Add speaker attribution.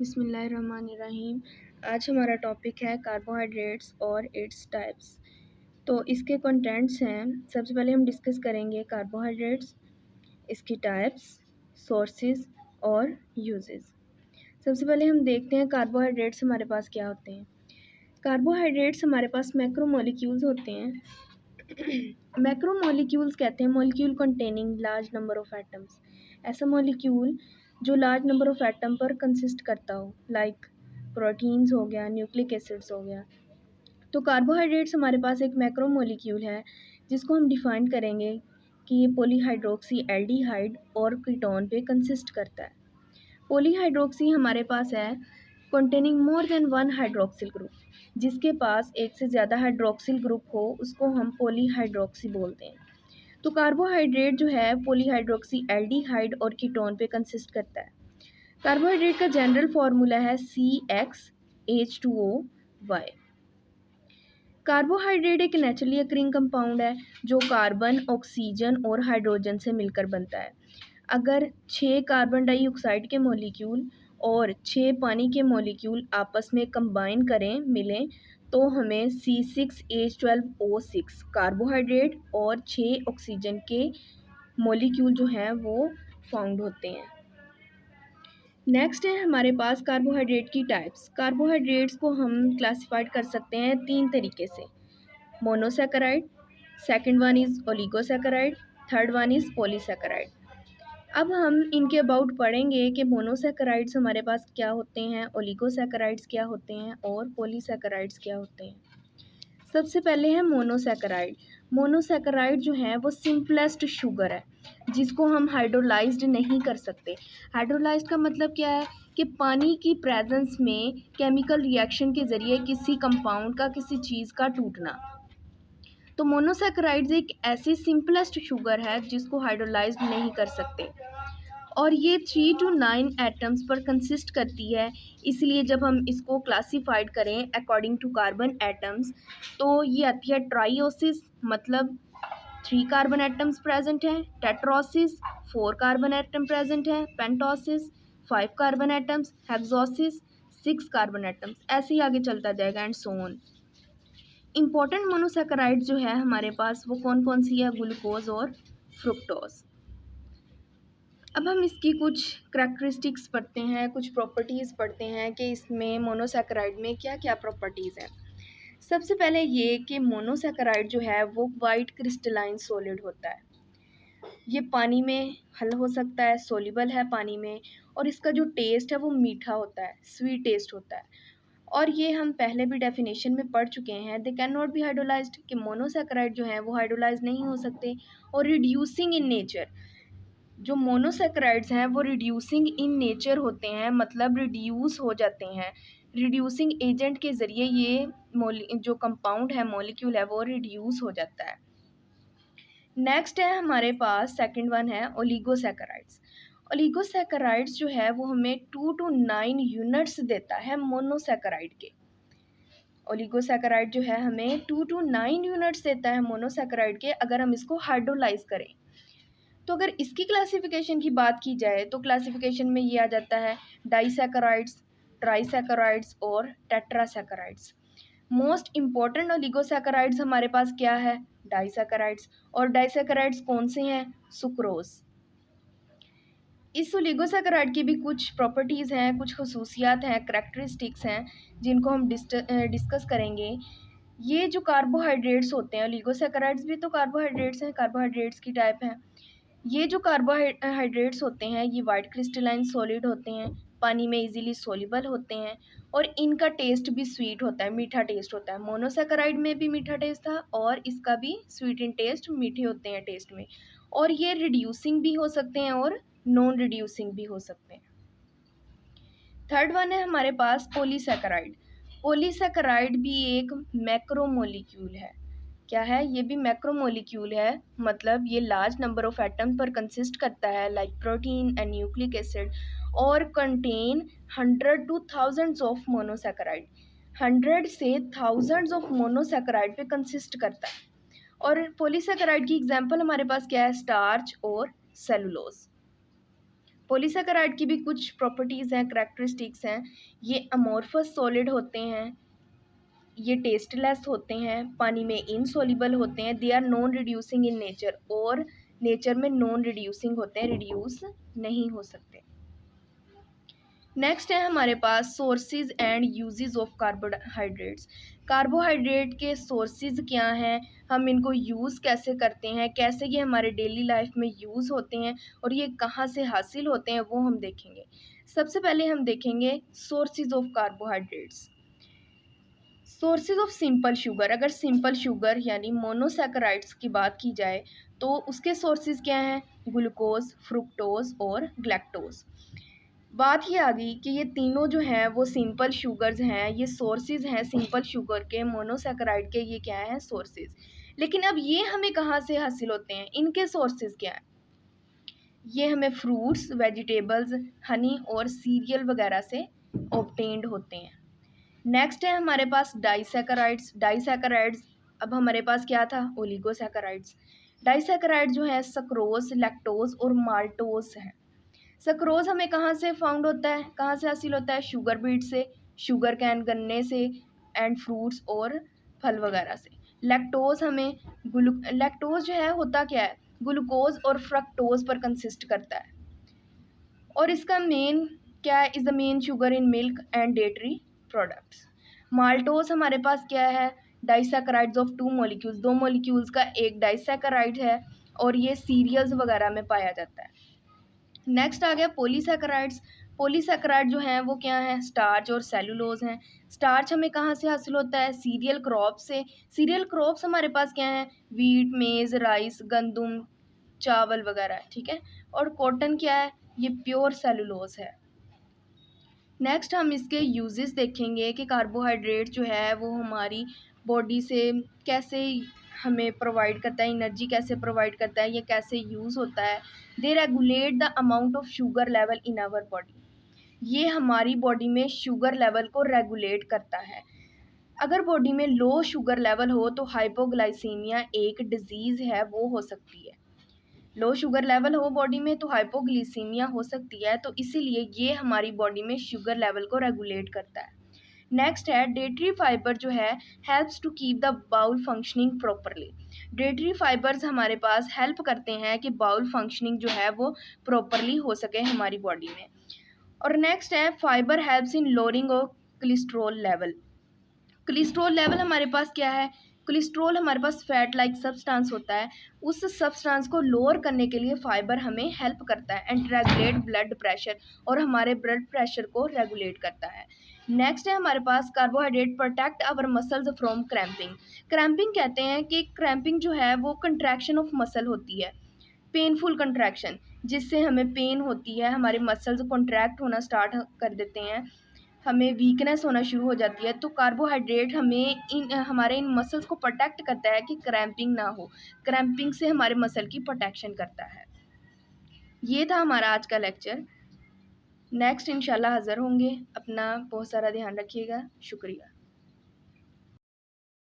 Speaker 1: बिस्मिल्लाहिर्रहमानिर्रहीम। आज हमारा टॉपिक है कार्बोहाइड्रेट्स और इट्स टाइप्स। तो इसके कंटेंट्स हैं, सबसे पहले हम डिस्कस करेंगे कार्बोहाइड्रेट्स, इसकी टाइप्स, सोर्सेज और यूजेस। सबसे पहले हम देखते हैं कार्बोहाइड्रेट्स हमारे पास क्या होते हैं। कार्बोहाइड्रेट्स हमारे पास मैक्रोमोलिक्यूल्स होते हैं। मैक्रोमोलिक्यूल्स कहते हैं molecule containing large number of atoms. ऐसा मॉलिक्यूल जो लार्ज नंबर ऑफ एटम पर कंसिस्ट करता हो, लाइक प्रोटीन्स हो गया, न्यूक्लिक एसिड्स हो गया। तो कार्बोहाइड्रेट्स हमारे पास एक मैक्रोमोलिक्यूल है जिसको हम डिफाइन करेंगे कि ये पॉलीहाइड्रोक्सी एल्डिहाइड और कीटोन पे कंसिस्ट करता है। पॉलीहाइड्रोक्सी हमारे पास है containing more than one hydroxyl group. जिसके पास एक से ज़्यादा हाइड्रोक्सिल ग्रुप हो उसको हम पॉलीहाइड्रोक्सी बोलते हैं। तो कार्बोहाइड्रेट जो है पॉलीहाइड्रोक्सी एल्डिहाइड और कीटोन पे कंसिस्ट करता है। कार्बोहाइड्रेट का जनरल फार्मूला है CxH2O। कार्बोहाइड्रेट एक नेचुरली अकरिंग कंपाउंड है जो कार्बन, ऑक्सीजन और हाइड्रोजन से मिलकर बनता है। अगर 6 कार्बन डाइऑक्साइड के मॉलिक्यूल और 6 पानी के मॉलिक्यूल आपस में कंबाइन करें, मिलें, तो हमें C6H12O6 कार्बोहाइड्रेट और 6 ऑक्सीजन के मॉलिक्यूल जो हैं वो फाउंड होते हैं। नेक्स्ट है हमारे पास कार्बोहाइड्रेट की टाइप्स। कार्बोहाइड्रेट्स को हम क्लासिफाइड कर सकते हैं 3 तरीके से। Monosaccharide, second one is oligosaccharide, third one is polysaccharide. अब हम इनके अबाउट पढ़ेंगे कि मोनोसैकेराइड्स हमारे पास क्या होते हैं, ओलिगोसैकेराइड्स क्या होते हैं और पॉलीसैकेराइड्स क्या होते हैं। सबसे पहले है मोनोसैकेराइड। मोनोसैकेराइड जो है वो सिंपलेस्ट शुगर है जिसको हम हाइड्रोलाइज्ड नहीं कर सकते। हाइड्रोलाइज्ड का मतलब क्या है कि पानी की प्रेजेंस में केमिकल रिएक्शन के ज़रिए किसी कंपाउंड का, किसी चीज़ का टूटना। तो मोनोसैकेराइड्स एक ऐसी सिंपलेस्ट शुगर है जिसको हाइड्रोलाइज्ड नहीं कर सकते और ये 3 to 9 एटम्स पर कंसिस्ट करती है। इसलिए जब हम इसको क्लासीफाइड करें अकॉर्डिंग टू कार्बन एटम्स तो ये आती है ट्राइओसिस, मतलब 3 कार्बन एटम्स प्रेजेंट हैं, टेट्रोसिस 4 कार्बन एटम प्रेजेंट हैं, पेंटोसिस 5 कार्बन एटम्स, हेक्सोसिस 6 कार्बन एटम्स, ऐसे ही आगे चलता जाएगा and so on. Important monosaccharide जो है हमारे पास वो कौन कौन सी है, ग्लूकोज और फ्रुक्टोज। अब हम इसकी कुछ करैक्टरिस्टिक्स पढ़ते हैं, कुछ प्रॉपर्टीज़ पढ़ते हैं कि इसमें मोनोसैकेराइड में क्या क्या प्रॉपर्टीज़ हैं। सबसे पहले ये कि मोनोसैकेराइड जो है वो वाइट क्रिस्टलाइन सॉलिड होता है। ये पानी में हल हो सकता है, सोल्यूबल है पानी में, और इसका जो टेस्ट है वो मीठा होता है, स्वीट टेस्ट होता है। और ये हम पहले भी डेफिनेशन में पढ़ चुके हैं, they can not be hydrolysed, कि मोनोसैकेराइड जो है वो हाइड्रोलाइज नहीं हो सकते। और रिड्यूसिंग इन नेचर, जो मोनोसैकेराइड्स हैं वो रिड्यूसिंग इन नेचर होते हैं, मतलब रिड्यूस हो जाते हैं। रिड्यूसिंग एजेंट के ज़रिए ये जो कंपाउंड है, मॉलिक्यूल है, वो रिड्यूस हो जाता है। नेक्स्ट है हमारे पास सेकंड वन है ओलिगोसैकेराइड्स। ओलिगोसैकेराइड्स जो है वो हमें 2 to 9 यूनिट्स देता है मोनोसैकेराइड के। ओलिगोसैकेराइड जो है हमें 2 to 9 यूनिट्स देता है मोनोसैकेराइड के अगर हम इसको हाइड्रोलाइज करें। तो अगर इसकी क्लासिफिकेशन की बात की जाए तो क्लासिफिकेशन में ये आ जाता है डाइसैकेराइड्स, ट्राइसैकेराइड्स और टेट्रासैकेराइड्स। मोस्ट इम्पॉर्टेंट ओलिगोसैकेराइड्स हमारे पास क्या है, डाइसैकेराइड्स। और डाइसैकेराइड्स कौन से हैं, सुक्रोज। इस ओलिगोसैकेराइड की भी कुछ प्रॉपर्टीज़ हैं, कुछ खसूसियात हैं, करैक्टरिस्टिक्स हैं जिनको हम डिस्कस करेंगे। ये जो कार्बोहाइड्रेट्स होते हैं, ओलिगोसैकेराइड्स भी तो कार्बोहाइड्रेट्स हैं, कार्बोहाइड्रेट्स की टाइप हैं। ये जो कार्बोहाइड्रेट्स होते हैं ये वाइट क्रिस्टलाइन सॉलिड होते हैं, पानी में इजीली सोल्यूबल होते हैं और इनका टेस्ट भी स्वीट होता है, मीठा टेस्ट होता है। मोनोसैकेराइड में भी मीठा टेस्ट था और इसका भी स्वीट इन टेस्ट, मीठे होते हैं टेस्ट में। और ये रिड्यूसिंग भी हो सकते हैं और नॉन रिड्यूसिंग भी हो सकते हैं। थर्ड वन है हमारे पास पॉलीसैकेराइड। पॉलीसैकेराइड भी एक मैक्रोमोलिक्यूल है। क्या है, ये भी मैक्रोमोलिक्यूल है, मतलब ये लार्ज नंबर ऑफ एटम पर कंसिस्ट करता है, like protein and nucleic acid, और contain 100 to thousands of monosaccharide. 100 से थाउजेंड्स ऑफ मोनोसैकेराइड पे कंसिस्ट करता है। और पॉलीसैकेराइड की एग्जांपल हमारे पास क्या है, स्टार्च और सेलुलोज। पॉलीसैकेराइड की भी कुछ प्रॉपर्टीज़ हैं, करैक्टरिस्टिक्स हैं। ये अमॉर्फस सॉलिड होते हैं, ये टेस्टलेस होते हैं, पानी में इनसॉल्युबल होते हैं, they are non reducing in nature, और नेचर में नॉन रिड्यूसिंग होते हैं, रिड्यूस नहीं हो सकते। नेक्स्ट है हमारे पास sources and uses of carbohydrates. Carbohydrate के सोर्सेज क्या हैं, हम इनको यूज़ कैसे करते हैं, कैसे ये हमारे डेली लाइफ में यूज़ होते हैं और ये कहाँ से हासिल होते हैं, वो हम देखेंगे। सबसे पहले हम देखेंगे sources of carbohydrates. Sources of simple sugar, अगर सिंपल शुगर यानी मोनोसैकेराइड्स की बात की जाए तो उसके सोर्सेज क्या हैं, ग्लूकोज, फ्रुक्टोज और ग्लैक्टोज। बात ये आ गई कि ये तीनों जो हैं वो सिंपल शुगर्स हैं, ये सोर्सेज हैं सिंपल शुगर के, मोनोसैकेराइड के, ये क्या हैं, सोर्सेज। लेकिन अब ये हमें कहाँ से हासिल होते हैं, इनके सोर्सेज क्या हैं? ये हमें फ्रूट्स, वेजिटेबल्स, हनी और सीरियल वगैरह से ऑब्टेन्ड होते हैं। नेक्स्ट है हमारे पास डाइसैकेराइड्स। डाइसैकेराइड्स, अब हमारे पास क्या था, ओलिगोसैकेराइड्स। डाइसैकेराइड जो है सक्रोज, लैक्टोज और माल्टोज है। सक्रोज हमें कहाँ से फाउंड होता है, कहाँ से हासिल होता है, शुगर बीट से, शुगर कैन गन्ने से, एंड फ्रूट्स और फल वगैरह से। लैक्टोज हमें लैक्टोज जो है होता क्या है, ग्लूकोज और फ्रक्टोज पर कंसिस्ट करता है, और इसका मेन क्या है, is the main sugar in milk and dairy products. Maltose हमारे पास क्या है, डाइसैकेराइड्स ऑफ टू मॉलिक्यूल्स, दो मॉलिक्यूल्स का एक डाइसैकेराइड है, और ये सीरियल्स वगैरह में पाया जाता है। नेक्स्ट आ गया पॉलीसैकेराइड्स। पॉलीसैकेराइड जो हैं वो क्या है, स्टार्च और सेलुलोज हैं। स्टार्च हमें कहाँ से हासिल होता है, सीरियल क्रॉप से। सीरियल क्रॉप्स हमारे पास क्या है, वीट, मेज़, राइस, गंदुम, चावल वगैरह, ठीक है। और कॉटन क्या है, ये प्योर सेलुलोज है। नेक्स्ट हम इसके यूजेस देखेंगे कि कार्बोहाइड्रेट जो है वो हमारी बॉडी से कैसे हमें प्रोवाइड करता है, एनर्जी कैसे प्रोवाइड करता है, ये कैसे यूज़ होता है। They regulate the amount of sugar level in our body, ये हमारी बॉडी में शुगर लेवल को रेगुलेट करता है। अगर बॉडी में लो शुगर लेवल हो तो हाइपोग्लाइसीमिया एक डिजीज़ है, वो हो सकती है। लो शुगर लेवल हो बॉडी में तो हाइपोग्लिसीमिया हो सकती है, तो इसीलिए ये हमारी बॉडी में शुगर लेवल को रेगुलेट करता है। नेक्स्ट है डेयरी फाइबर जो है helps to keep the bowel functioning properly. Dairy fibres हमारे पास हेल्प करते हैं कि बाउल फंक्शनिंग जो है वो प्रॉपरली हो सके हमारी बॉडी में। और नेक्स्ट है fibre helps in lowering of cholesterol level. Cholesterol level हमारे पास क्या है, कोलेस्ट्रॉल हमारे पास फैट लाइक सब्सटेंस होता है, उस सब्सटेंस को लोअर करने के लिए फाइबर हमें हेल्प करता है, एंड रेगुलेट ब्लड प्रेशर, और हमारे ब्लड प्रेशर को रेगुलेट करता है। नेक्स्ट है हमारे पास carbohydrate protect our muscles from cramping. Cramping कहते हैं कि क्रैम्पिंग जो है वो कंट्रैक्शन ऑफ मसल होती है, पेनफुल कंट्रैक्शन, जिससे हमें पेन होती है, हमारे मसल्स कॉन्ट्रैक्ट होना स्टार्ट कर देते हैं, हमें वीकनेस होना शुरू हो जाती है। तो कार्बोहाइड्रेट हमें हमारे इन मसल्स को प्रोटेक्ट करता है कि क्रैम्पिंग ना हो, क्रैम्पिंग से हमारे मसल की प्रोटेक्शन करता है। ये था हमारा आज का लेक्चर। नेक्स्ट इंशाल्लाह हाज़िर होंगे। अपना बहुत सारा ध्यान रखिएगा। शुक्रिया।